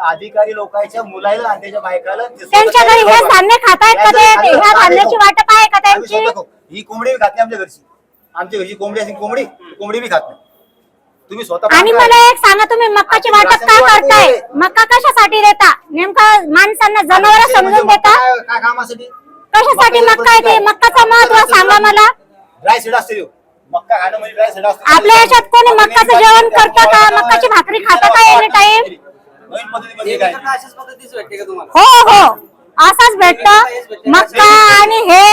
अधिकारी लोकांच्या मुलाला आणि त्याच्या बायकाला त्यांच्या घरी हे धान्य खातायत का ते? ह्या धान्याची वाटप आहे का त्यांची? ही कोंबडी खात नाही आमच्या घरची. आमच्या घरची कोंबडी असेल कोंबडी बी खात नाही. तुम्ही स्वतः. आणि मला एक सांगा, तुम्ही मक्काची वाटप का करताय? मक्का कशासाठी देता? नेमकं माणसांना जनावर समजून देता? काय कामासाठी? कशासाठी मक्का आहे ते? मक्काचं महत्व सांगा मला. ड्राय सीड असते मक्का खाणं म्हणजे ड्राय सीड असते. आपल्या याच्यात कोणी मक्काचं जेवण करतं का? मक्काची भाकरी खाता का एनी टाइम? नवीन पद्धतीमध्ये काय? हो हो, असंच भेटतं मक्का. आणि हे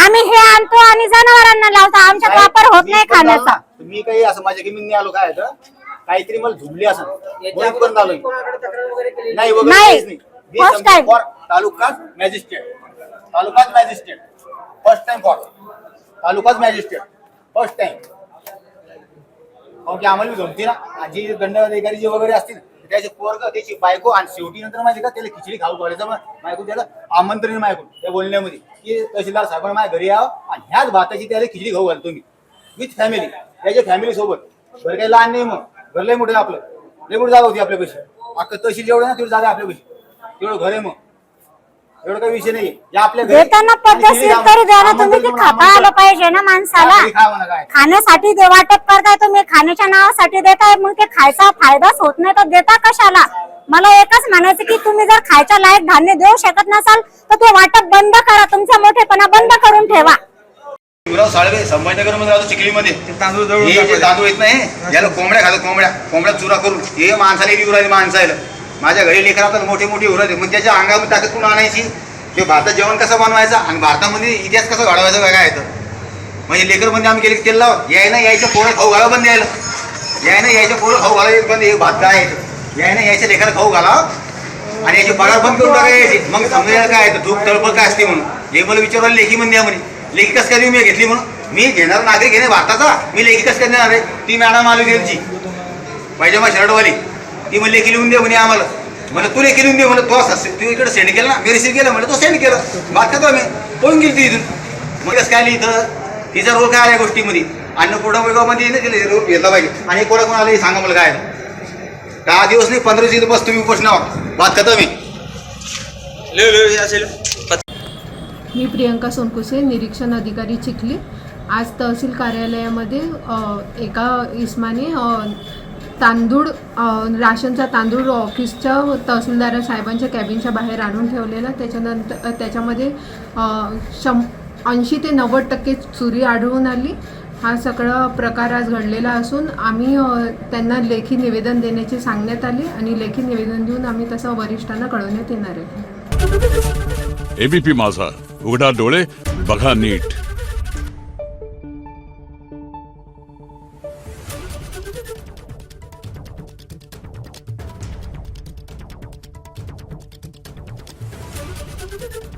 आम्ही हे आणतो आणि जनावरांना लावतो. आमच्यात वापर होत नाही खाण्याचा. मी काही असं माझ्या गेमिंग आलो काय काहीतरी मला झुमली असं पण आलो नाही वगैरे. फर्स्ट टाइम तालुकाच मॅजिस्ट्रेट फर्स्ट टाइम फॉर तालुकाच मॅजिस्ट्रेट फर्स्ट टाइम. की आम्हाला जमते ना जी दंडाधिकारी जे वगैरे असतील त्याचे पोरग त्याची बायको आणि शेवटी नंतर माहिती का त्याला खिचडी खाऊ घालायचं. मायकून त्याला आमंत्रण मायकून त्या बोलण्यामध्ये की तहसीलदार साहेबांना माझ्या घरी यावं आणि ह्याच भाताची त्याला खिचडी खाऊ घालतो मी विथ फॅमिली त्याच्या फॅमिली सोबत. घर काही लहान नाही मग घर लय मोठे आपलं लय मोठी जागा होती आपल्या पैसे. अख्खं तहसील जेवढं ना तेवढी जागा आपल्या पैसे तेवढं घर आहे. मग एवढं काही विषय नाही. आपल्या देताना पद्धतशीर तरी द्या ना तुम्ही. ते खाता आलं पाहिजे ना माणसाला. खाण्यासाठी वाटप करताय तुम्ही, खाण्याच्या नावासाठी देताय. मग ते खायचा फायदाच होत नाही तर देता कशाला? मला एकच म्हणायचं की तुम्ही जर खायच्या लायक धान्य देऊ शकत नसाल तर ते वाटप बंद करा. तुमचा मोठेपणा बंद करून ठेवा. साळवे संभाजीनगर मध्ये राहतो चिखलीमध्ये. तांदूळ येत नाही याला कोंबड्या खातो. कोंबड्या चुरा करून हे माणसाला येऊ राहिले. माणसाला माझ्या घरी लेकर आता मोठे उरायचे. मग त्याच्या अंगावर ताकद कुठून आणायची? ते भारतात जेवण कसं बनवायचं आणि भारतामध्ये इतिहास कसा घडवायचा काय येतं. म्हणजे लेकर बंदी आम्ही केले तेल लाव याय ना यायच्या पोरं खाऊ घाला बंद यायला. याय ना यायच्या पोरं खाऊ घाला बंद. हे भात काय येतं याय ना यायच्या लेकरं खाऊ घाला आणि याचे पगार बंद करून टाकायचे. मग समजायला काय येतं धूप तळपळ काय असते म्हणून. हे मला विचारलं लेखी बंदी आहे म्हणे. लेखी कसं काय मी घेतली म्हणून. मी घेणार नागरिक आहे भारताचा. मी लेखी कसं काय देणार आहे? ती मॅडम आली त्यांची पाहिजे शर्टवाली ती मला लेखी लिहून दे म्हणे आम्हाला. म्हणजे तू लेखी लिहून दे म्हणलं. तू इकडे सेंड केलं ना मी रिसीव्ह केलं म्हणजे तो सेंड केलं. बात करतो आम्ही पळून गेली ती इथून. मग कसं काय लिहितं तिचा रोल काय आला या गोष्टीमध्ये. अन्नपूर्णा वैगावमध्ये रोल घेतला पाहिजे. आणि कोणा आलं सांगा मला काय 10 दिवस नाही 15 दिवस बस तुम्ही उपोषणावर बात करतो मी. मी प्रियंका सोनकुसे, निरीक्षण अधिकारी चिखली. आज तहसील कार्यालयामध्ये एका इस्माने तांदूळ राशनचा तांदूळ ऑफिसच्या तहसीलदार साहेबांच्या कॅबिनच्या बाहेर आणून ठेवलेला. त्याच्यानंतर त्याच्यामध्ये 80 ते 90% चोरी आढळून आली. हा सगळा प्रकार आज घडलेला असून आम्ही त्यांना लेखी निवेदन देण्याची सांगण्यात आली आणि लेखी निवेदन देऊन आम्ही तसं वरिष्ठांना कळवण्यात येणार आहे. एबीपी माझा, उघडा डोळे बघा नीट. Thank you.